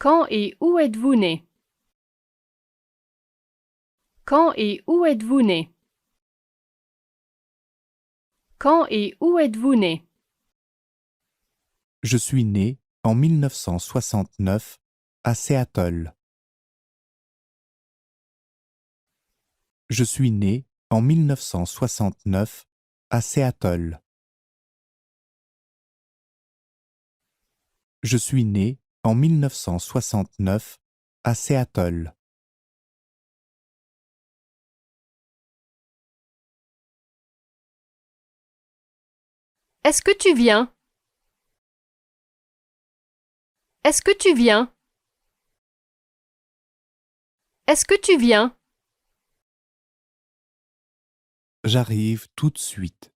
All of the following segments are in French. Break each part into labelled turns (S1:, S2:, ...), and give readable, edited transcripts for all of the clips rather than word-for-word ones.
S1: Quand et où êtes-vous né? Quand et où êtes-vous né? Quand et où êtes-vous né?
S2: Je suis né en 1969 à Seattle. Je suis né en 1969 à Seattle. Je suis né en 1969 à Seattle.
S1: Est-ce que tu viens? Est-ce que tu viens? Est-ce que tu viens?
S2: J'arrive tout de suite.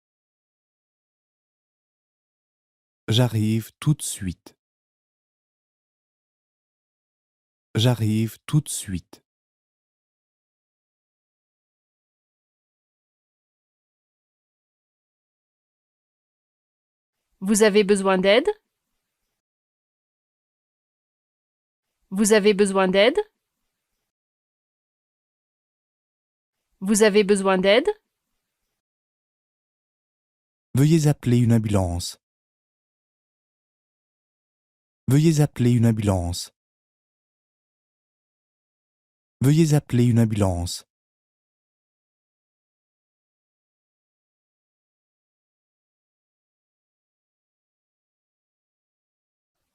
S2: J'arrive tout de suite. J'arrive tout de suite.
S1: Vous avez besoin d'aide? Vous avez besoin d'aide? Vous avez besoin d'aide?
S2: Veuillez appeler une ambulance. Veuillez appeler une ambulance. Veuillez appeler une ambulance.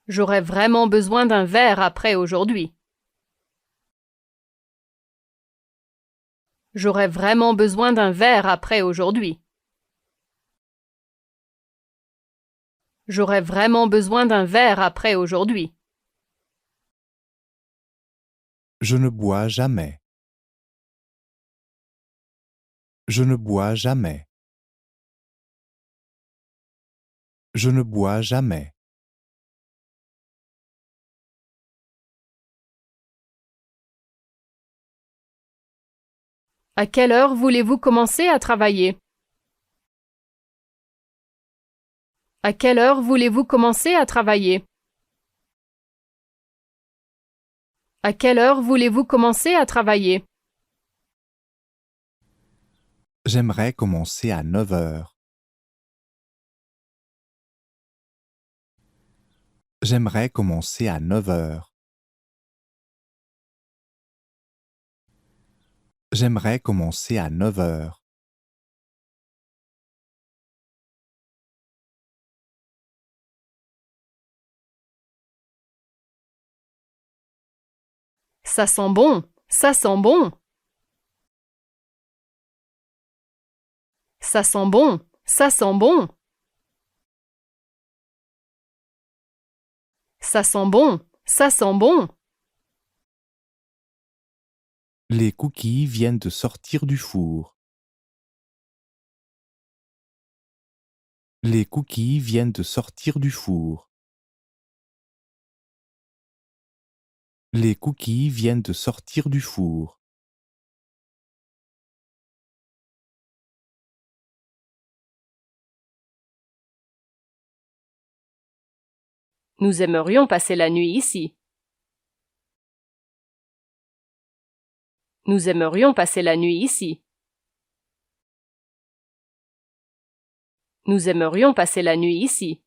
S1: J'aurais vraiment besoin d'un verre après aujourd'hui. J'aurais vraiment besoin d'un verre après aujourd'hui. J'aurais vraiment besoin d'un verre après aujourd'hui.
S2: Je ne bois jamais. Je ne bois jamais. Je ne bois jamais.
S1: À quelle heure voulez-vous commencer à travailler? À quelle heure voulez-vous commencer à travailler? À quelle heure voulez-vous commencer à travailler?
S2: J'aimerais commencer à 9 heures. J'aimerais commencer à 9 heures. J'aimerais commencer à 9 heures.
S1: Ça sent bon, ça sent bon. Ça sent bon, ça sent bon. Ça sent bon, ça sent bon.
S2: Les cookies viennent de sortir du four. Les cookies viennent de sortir du four. Les cookies viennent de sortir du four.
S1: Nous aimerions passer la nuit ici. Nous aimerions passer la nuit ici. Nous aimerions passer la nuit ici.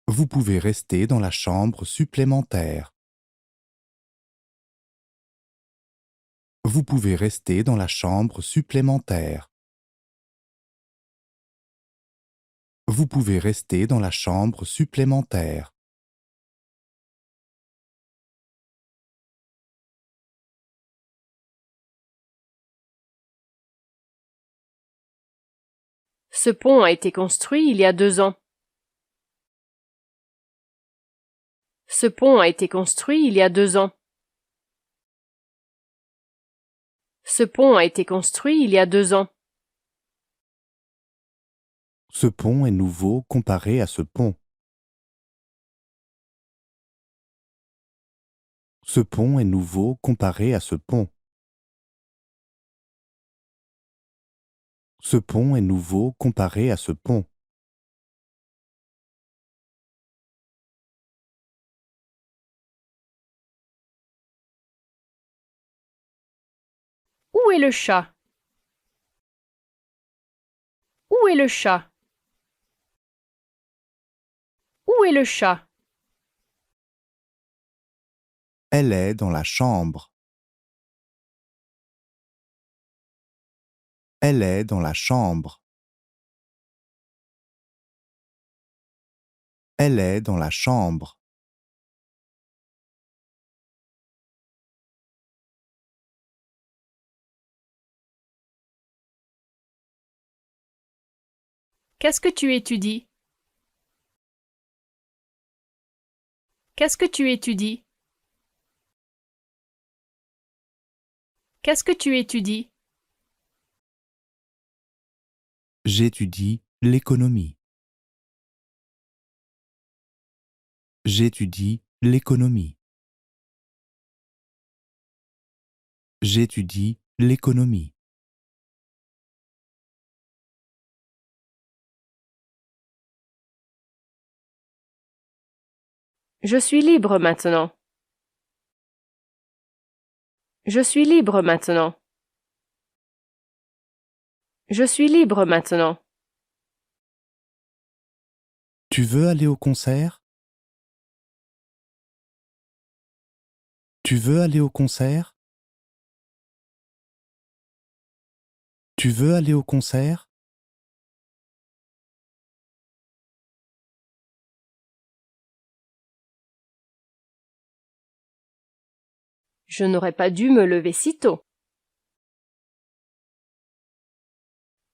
S2: Vous pouvez rester dans la chambre supplémentaire. Vous pouvez rester dans la chambre supplémentaire. Vous pouvez rester dans la chambre supplémentaire.
S1: Ce pont a été construit il y a 2 ans. Ce pont a été construit il y a 2 ans. Ce pont a été construit il y a 2 ans.
S2: Ce pont est nouveau comparé à ce pont. Ce pont est nouveau comparé à ce pont. Ce pont est nouveau comparé à ce pont.
S1: Où est le chat? Où est le chat? Où est le chat?
S2: Elle est dans la chambre. Elle est dans la chambre. Elle est dans la chambre.
S1: Qu'est-ce que tu étudies? Qu'est-ce que tu étudies? Qu'est-ce que tu étudies?
S2: J'étudie l'économie. J'étudie l'économie. J'étudie l'économie.
S1: Je suis libre maintenant. Je suis libre maintenant. Je suis libre maintenant.
S2: Tu veux aller au concert? Tu veux aller au concert? Tu veux aller au concert?
S1: Je n'aurais pas dû me lever si tôt.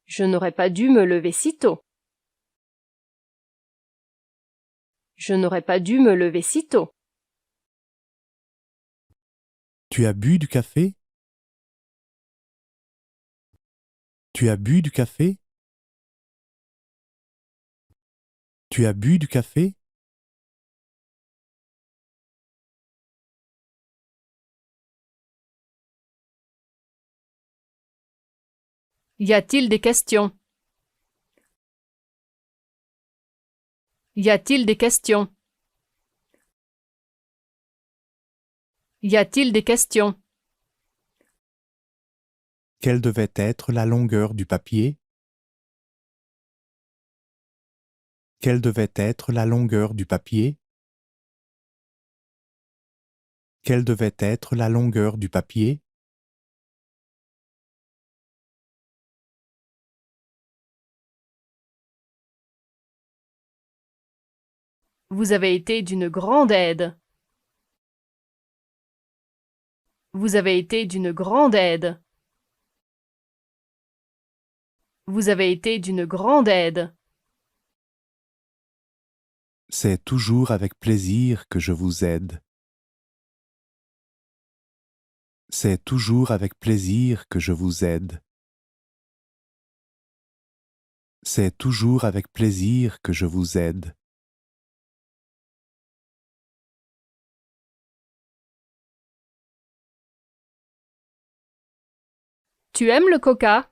S1: Je n'aurais pas dû me lever si tôt. Je n'aurais pas dû me lever si tôt.
S2: Tu as bu du café? Tu as bu du café? Tu as bu du café?
S1: Y a-t-il des questions? Y a-t-il des questions? Y a-t-il des questions?
S2: Quelle devait être la longueur du papier? Quelle devait être la longueur du papier? Quelle devait être la longueur du papier?
S1: Vous avez été d'une grande aide. Vous avez été d'une grande aide. Vous avez été d'une grande aide.
S2: C'est toujours avec plaisir que je vous aide. C'est toujours avec plaisir que je vous aide. C'est toujours avec plaisir que je vous aide.
S1: Tu aimes le coca?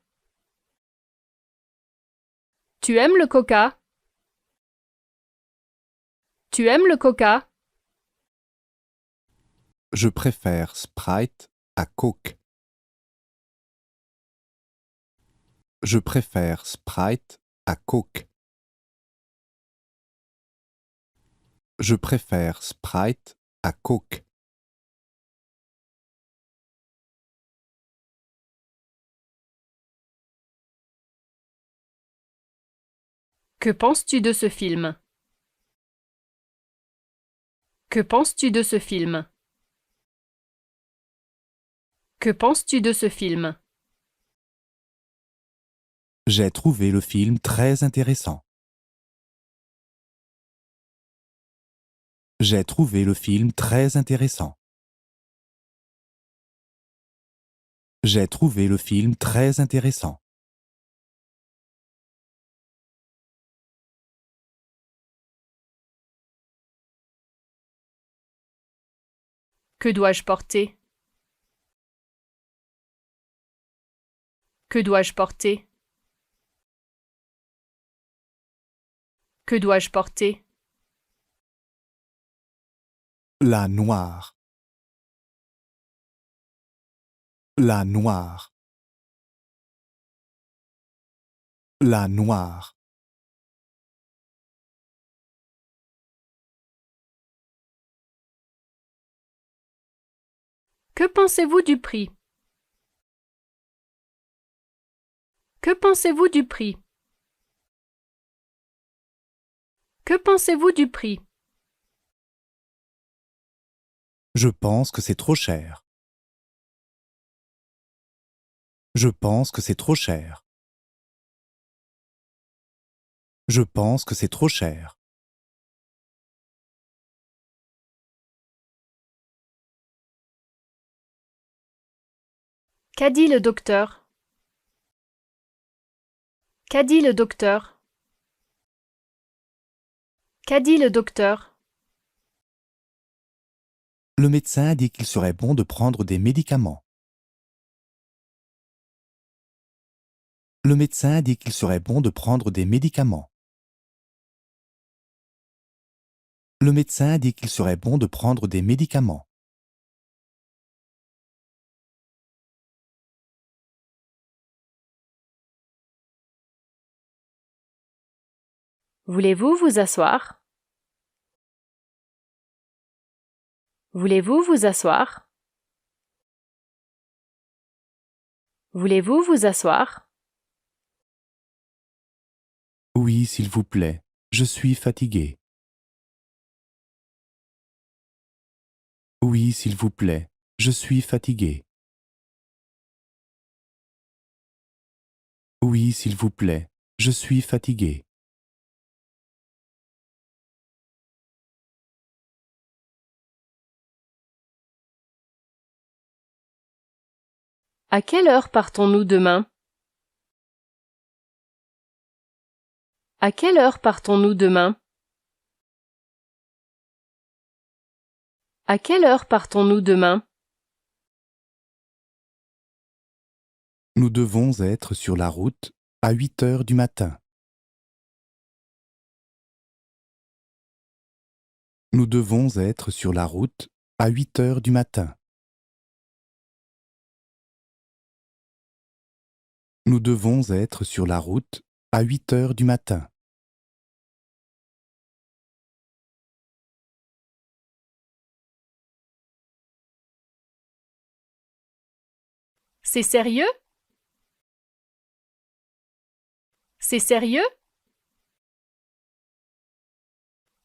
S1: Tu aimes le coca? Tu aimes le coca?
S2: Je préfère Sprite à Coke. Je préfère Sprite à Coke. Je préfère Sprite à Coke.
S1: Que penses-tu de ce film? Que penses-tu de ce film? Que penses-tu de ce film?
S2: J'ai trouvé le film très intéressant. J'ai trouvé le film très intéressant. J'ai trouvé le film très intéressant.
S1: Que dois-je porter? Que dois-je porter? Que dois-je porter?
S2: La noire. La noire. La noire.
S1: Que pensez-vous du prix? Que pensez-vous du prix? Que pensez-vous du prix?
S2: Je pense que c'est trop cher. Je pense que c'est trop cher. Je pense que c'est trop cher.
S1: Qu'a dit le docteur? Qu'a dit le docteur? Qu'a dit le docteur?
S2: Le médecin a dit qu'il serait bon de prendre des médicaments. Le médecin a dit qu'il serait bon de prendre des médicaments. Le médecin a dit qu'il serait bon de prendre des médicaments.
S1: Voulez-vous vous asseoir? Voulez-vous vous asseoir? Voulez-vous vous asseoir?
S2: Oui, s'il vous plaît. Je suis fatigué. Oui, s'il vous plaît. Je suis fatigué. Oui, s'il vous plaît. Je suis fatigué.
S1: À quelle heure partons-nous demain? À quelle heure partons-nous demain? À quelle heure partons-nous demain?
S2: Nous devons être sur la route à 8 heures du matin. Nous devons être sur la route à 8 heures du matin. Nous devons être sur la route à 8 heures du matin.
S1: C'est sérieux? C'est sérieux?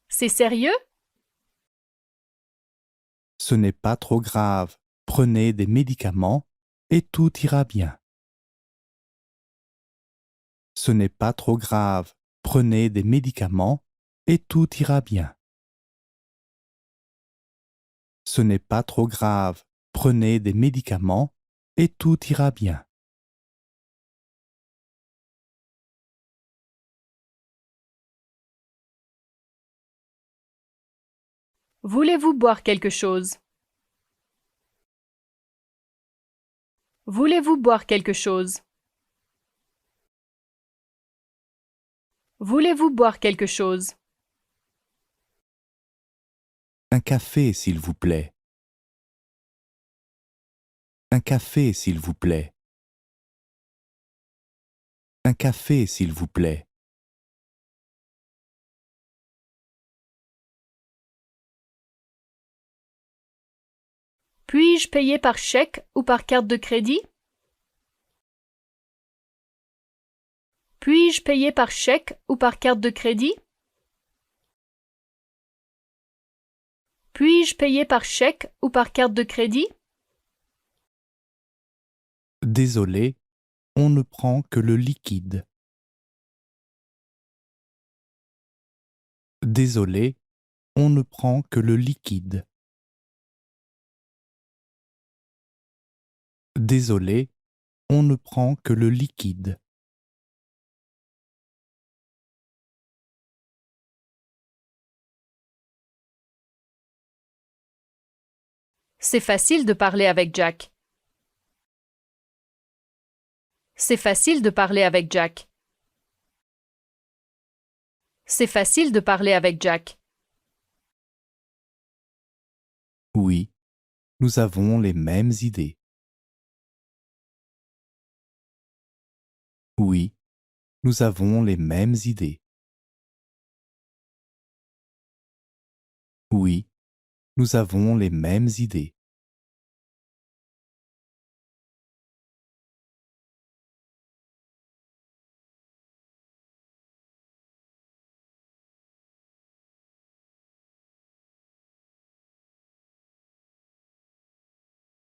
S1: C'est sérieux?
S2: Ce n'est pas trop grave. Prenez des médicaments et tout ira bien. Ce n'est pas trop grave. Prenez des médicaments et tout ira bien. Ce n'est pas trop grave. Prenez des médicaments et tout ira bien.
S1: Voulez-vous boire quelque chose? Voulez-vous boire quelque chose? Voulez-vous boire quelque chose?
S2: Un café, s'il vous plaît. Un café, s'il vous plaît. Un café, s'il vous plaît.
S1: Puis-je payer par chèque ou par carte de crédit? Puis-je payer par chèque ou par carte de crédit? Puis-je payer par chèque ou par carte de crédit?
S2: Désolé, on ne prend que le liquide. Désolé, on ne prend que le liquide. Désolé, on ne prend que le liquide.
S1: C'est facile de parler avec Jack. C'est facile de parler avec Jack. C'est facile de parler avec Jack.
S2: Oui, nous avons les mêmes idées. Oui, nous avons les mêmes idées. Oui, nous avons les mêmes idées.